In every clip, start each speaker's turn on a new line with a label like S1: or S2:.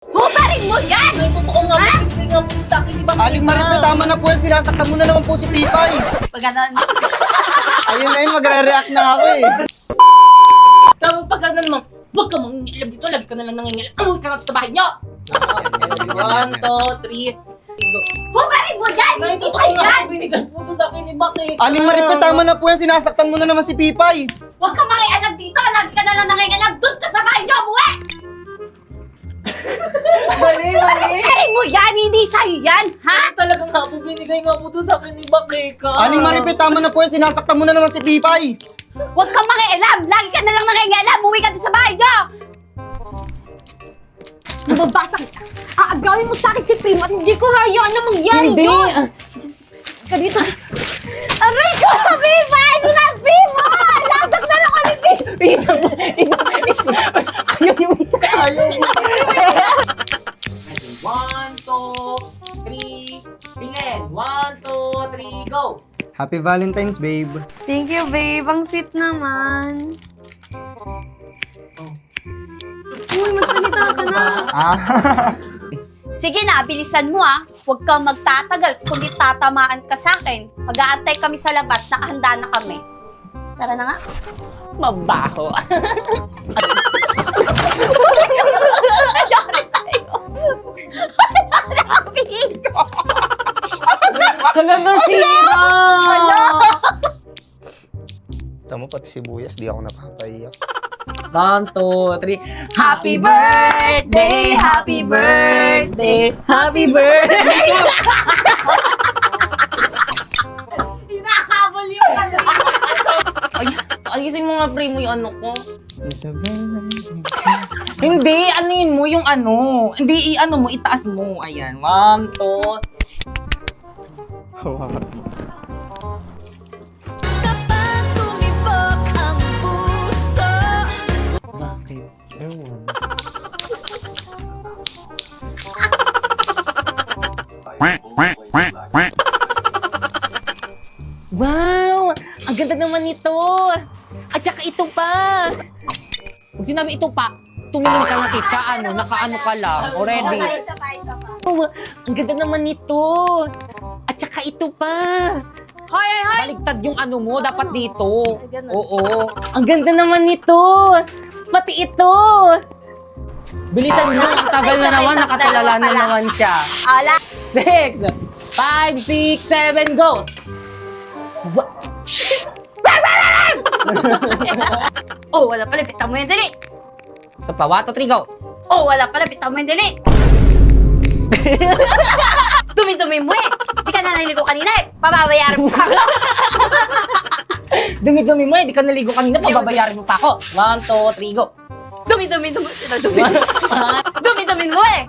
S1: Hubarin mo yan!
S2: Ay, totoo nga, hindi nga po sa akin, di ba?
S3: Aling Marip, tama na po yan. Sinasaktan mo na naman po si Pipay.
S1: Pag ganon.
S3: Ayun na yun, magre-react na ako eh.
S2: Tapos pag ano naman, huwag ka mangingilam dito, lagi ka na lang nangingilam. Umuwi ka na sa bahay niyo! 1, 2, 3, go.
S1: Hubarin mo yan!
S2: Nay,
S1: Hindi
S2: totoo
S1: sa'yo
S2: nga,
S1: yan!
S2: binigay po ito sa akin ni Bakit.
S3: Aling Marip, tama na po yan. Sinasaktan mo na naman si Pipay.
S1: Huwag kang makialam dito! Lagi ka na lang nangingalam! Doon ka sa bahay niyo! Umuwi!
S2: Mali.
S1: Hubarin mo yan! Hindi sa'yo yan! Ha?
S2: Talagang nga po, binigay nga po ito sa akin ni Bakit.
S3: Aling Marip, tama na po yan. Sinasaktan mo na naman si Pipay.
S1: Huwag kang makialam! Lagi ka na lang nangingalam! Umuwi ka din sa bahay niyo! Mababasa kita! Aagawin mo sa akin si Primo at hindi ko hayaan na mangyari yun! Ka dito! Aray ko! Viva! Sinabi mo! Latak na lang ulit!
S2: Ayaw mo. 1, 2, 3, tingin. 1, 2, 3, go!
S3: Happy Valentine's, babe.
S4: Thank you, babe. Ang sweet naman. Uy, magsalita ka na.
S1: Sige na, bilisan mo ah. Huwag kang magtatagal, kundi tatamaan ka sa akin. Mag-aantay kami sa labas, nakahanda na kami. Tara na nga.
S2: Mabaho.
S1: Nangyari sa'yo. Nakapihil ko.
S2: Talaga sira!
S3: Tama, pati sibuyas, di ako napapaiyak.
S2: 1, 2, 3. Happy birthday! Happy birthday! Happy birthday!
S1: Hinahabol yung ano.
S2: Ayusin mo nga, pre, mo yung ano ko. Hindi, anuin mo yung ano. Hindi, i-ano mo, itaas mo. Ayan, 1, 2.
S4: Kapag tumibok ang puso.
S3: Bakit? Ewan.
S2: Wow! Ang ganda naman nito! At saka ito pa! Pag sinabi ito pa, tumingin ka na, titsa, nakaano ka lang, already.
S1: Isa pa.
S2: Oh, ang ganda naman nito! At saka ito pa!
S1: Hoy!
S2: Baligtad yung ano mo, dapat dito.
S1: Ay, ganun.
S2: Oo. Ang ganda naman nito! Pati ito! Bilisan mo, ang tagal na naman, nakatulala na naman siya.
S1: Ala.
S2: 6, 5, 6, 7, go!
S1: Oh, wala pala. Bitawan mo yan, dali.
S2: Sa pa, 1, 2, 3, go!
S1: Oh, wala pala. Bitawan mo yan, dali. Dumi-dumi mo eh. Di ka na naligo kanina eh. Pababayaran mo pa ako.
S2: Dumi-dumi mo, hindi ka naligo kanina, pababayaran mo pa ako. 1, 2, 3, go!
S1: Dumi-dumi mo. Dumi-dumi mo eh.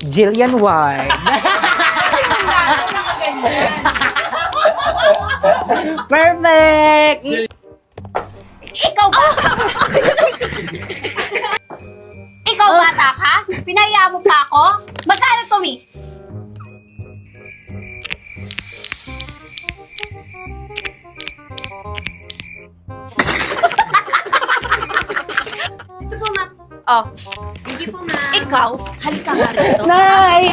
S2: Jillian White. Perfect!
S1: Ikaw ba? Ikaw bata ka? Pinaya mo pa ako? Magkano to, miss?
S4: Ito po, ma'am.
S1: Oh,
S4: Thank you po, ma'am.
S1: ikaw, halika nga rito.
S2: Nay!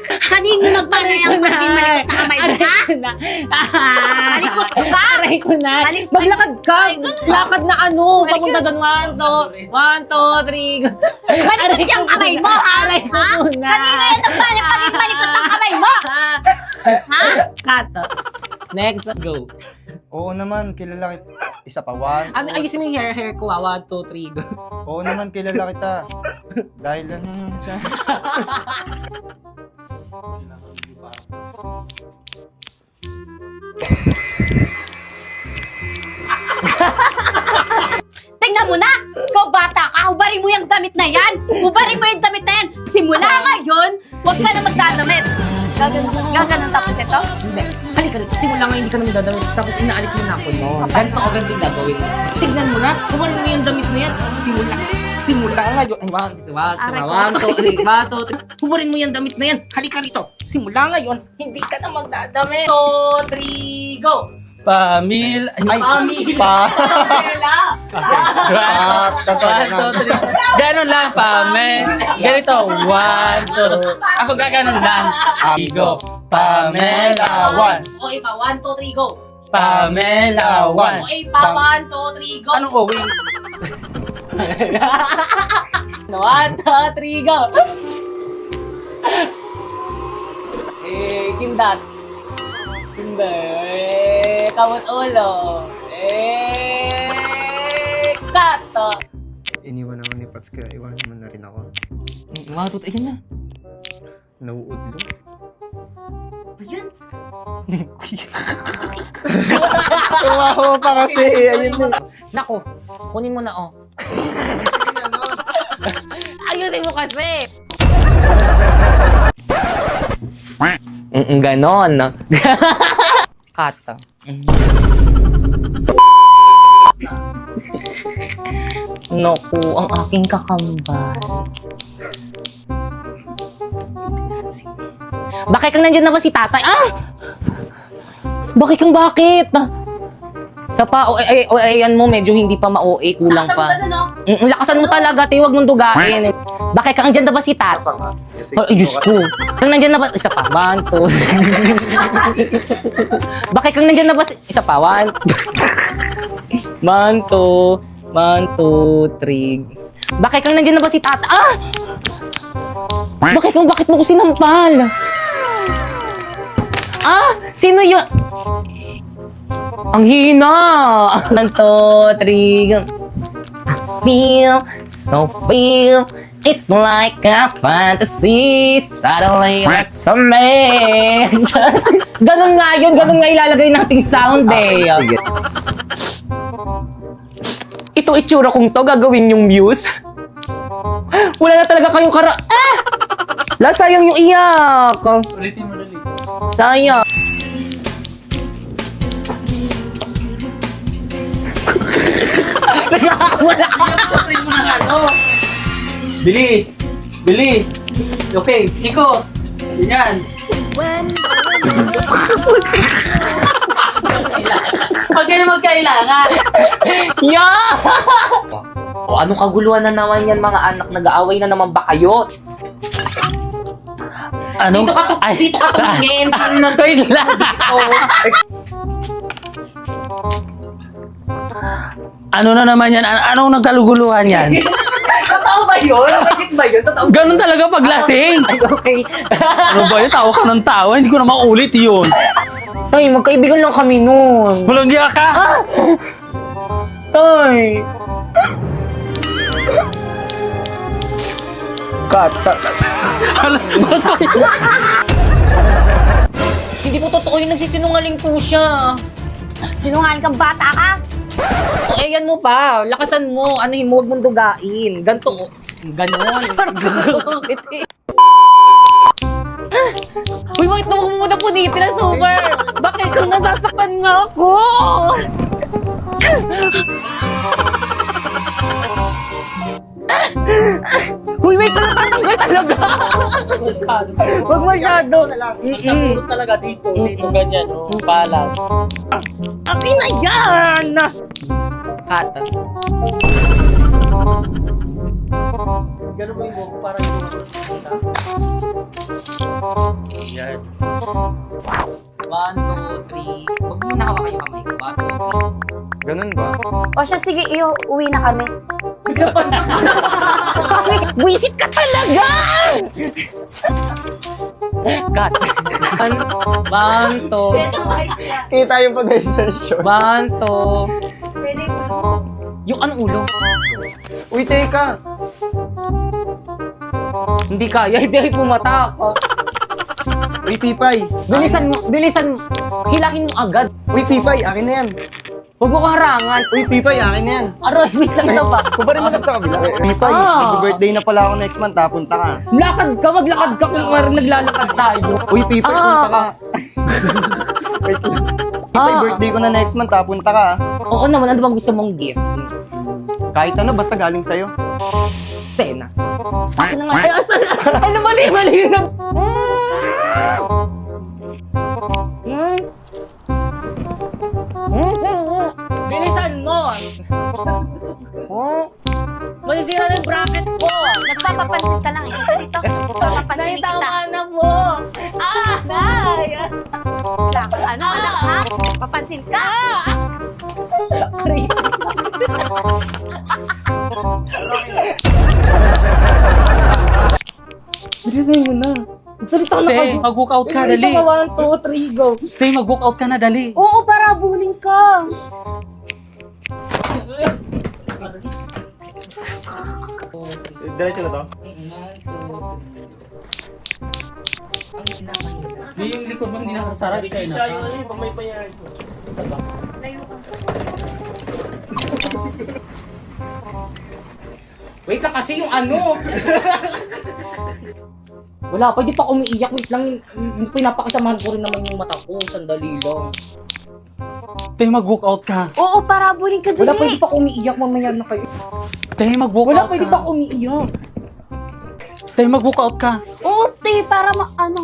S1: Kanino nagpanay ang paging malikot na kamay mo, ha? Malikot ka?
S2: Aray ko na!
S1: Malikot.
S2: Maglakad ka!
S1: Ay, ganun.
S2: Lakad na ano! Papunta doon. 1, 2, 3, go!
S1: Malikot yung kamay mo, ha?
S2: Aray ko
S1: Ha?
S2: muna!
S1: Kanino yan nagpanay ang paging malikot ng kamay mo? Ha?
S2: Cut! Next, go!
S3: Oo naman, kilala kita. Isa pa, one.
S2: Ano, ayusin mo yung hair ko, 1, 2, 3, go!
S3: Oo naman, kilala kita. Dahil ano yun siya.
S1: Tingnan mo na! Ikaw bata ka, hubarin mo yung damit na yan! Hubarin mo yung damit na yan! Simula ngayon, huwag ka na magdadamit! Gaganon tapos ito?
S2: Hindi. Halika rito, simula ngayon hindi ka naman dadamit, tapos inaalis mo na ako noon. Ganito o ganito yung gagawin mo. Tignan mo na, kumarin mo yung damit na yan. Simula ngayon. Ay, kumarin mo yung damit na yan. Halika rito, simula ngayon, hindi ka na magdadamit. 2, 3, go!
S3: Ay, pa. Tas ano na.
S5: Ganon lang, Pame. Ganito, 1, 2. Ako gaganon lang. Go. Pamela, 1.
S2: O ipa, 1, 2, 3, go!
S5: Pamela,
S2: O
S5: 1.
S2: ipa, 1, 2, 3, go!
S3: Anong owi?
S2: 1, 2, 3, go! Kindat. Kamot ulo. Kato.
S3: Iniwan ako ni Pats kaya iwanan mo na rin ako.
S2: Matut, ayun na.
S3: Nauudlo.
S2: Ayan.
S3: Tumawa pa kasi. Ayun na.
S2: Nako, kunin mo na, oh. Ayusin mo kasi. Ganon. Kata. Naku, ang aking kakambal. Bakit kang nandyan na ba si tatay? Ah! Bakit? Sa pa, ayan mo, medyo hindi pa ma-OA, kulang pa. Lakasan mo talaga, huwag mong dugain. Bakit kang nandyan na ba si tatay? Ay, Diyos ko. Kang nandyan na ba? Isa pa, 1, 2. Bakit kang nandyan na ba? Isa pa, 1, 2. 1, 2, 3. Bakit kang nandyan na ba si tata? Ah! Bakit mo ko sinampal? Ah! Sino yun? Ang hina! 1, 2, 3. I feel, it's like a fantasy. Suddenly, it's a mess. Ganun nga ilalagay nating sound eh.
S3: Sige.
S2: Ito itsura kong to, gagawin yung muse. Wala na talaga kayong sayang yung iyak.
S5: Ulitin mo dali.
S2: Sayang. Wala ka.
S5: Ulitin mo na ano. Bilis. Okay, Kiko. Ganyan. Pag kayo magkailangan.
S2: Yeah! O anong kaguluhan na naman yan mga anak? Nag-aaway na naman ba kayo?
S5: Ano?
S2: Dito ka tumingin. Sino nang
S5: Wait lang. Ano na naman yan? Anong nagkaluguluhan yan?
S2: Totoo ba yun? Legit ba yun? Totoo.
S5: Ganun talaga pag lasing.
S2: Ay, okay.
S5: Ano ba yun? Tawa ka ng tawa. Hindi ko na maulit yun.
S2: Tay, magkaibigan lang kami nun.
S5: Walang giya ka.
S2: Tay. Kata. Hindi po totoo yung nagsisinungaling po siya.
S1: Sinungaling kang bata ka?
S2: O, ayan mo pa. Lakasan mo. Anuhin mo, huwag mong dugain. Ganto. Ganon. Uy, bakit naman mo muna po dito na super? Bakit kang nasasaktan nga ako? Uy, wait, tatanggal talaga. Huwag masyado.
S5: Nakulot talaga dito. Dito ganyan. Balance.
S2: Akin na yan! Kata.
S5: Ganun ba yung buhok? Parang yung yan.
S2: 1, 2, 3. Huwag mo nakawa kayo kamay. 1, 2, 3.
S3: Ganun ba?
S1: O siya, sige, uwi na kami.
S2: Wisit ka talaga! Cut. 1, 2.
S3: Kita yung pag-sensyon.
S2: 1, 2. Yung anong ulo?
S3: Uy, teka!
S2: Hindi kaya, hindi pumatak.
S3: Uy, Pipay!
S2: Bilisan mo. Hilangin mo agad.
S3: Uy, Pipay! Akin na yan!
S2: Huwag mo ko harangan.
S3: Uy, Pipay! Akin na yan!
S2: Aroy, wait lang na ba?
S3: Kubarin mo lang sa kabila. Pipay, mag-birthday na pala ako next month. Punta ka.
S2: Maglakad ka kung naglalakad tayo.
S3: Uy, Pipay, punta ka. Wait lang. Ito yung birthday ko na next month, punta ka ah.
S2: Oo naman, ano bang gusto mong gift?
S3: Kahit ano, basta galing sa'yo.
S2: Sena. Akin na nga. Ay, asan? Ano, mali na. Bilisan mo! Masisira na yung bracket ko!
S4: Nagpapapansin ka lang eh. Dito, papapansinin kita.
S2: Tama na po! Ah! Nay!
S4: Ano anak ha? Papansin ka.
S3: Bilisan mo na.
S2: Magsalita na
S5: Te,
S2: kayo.
S5: mag-walk out ka,
S2: Bilis
S5: dali.
S2: na, 1, 2, 3, go.
S5: Te, mag-walk out ka na, dali.
S1: Oo, para buling ka.
S3: Diretso na to.
S5: Di yung likod mo hindi nakasara, di kayo na.
S2: Wait lang kasi yung ano. Wala pa, di pa ako umiiyak. Wait lang, pinapakasamahan ko rin naman yung mata ko. Sandali lang.
S5: Te, mag-walk out ka.
S1: Oo, para buling ka
S2: Wala pa,
S1: dali.
S2: di pa ako umiiyak. Mamaya na kayo.
S5: Te, mag-walk
S2: Wala
S5: out
S2: pa, di
S5: ka.
S2: pa ako umiiyak.
S5: Te, mag-walk out ka.
S1: Oo, te, para ano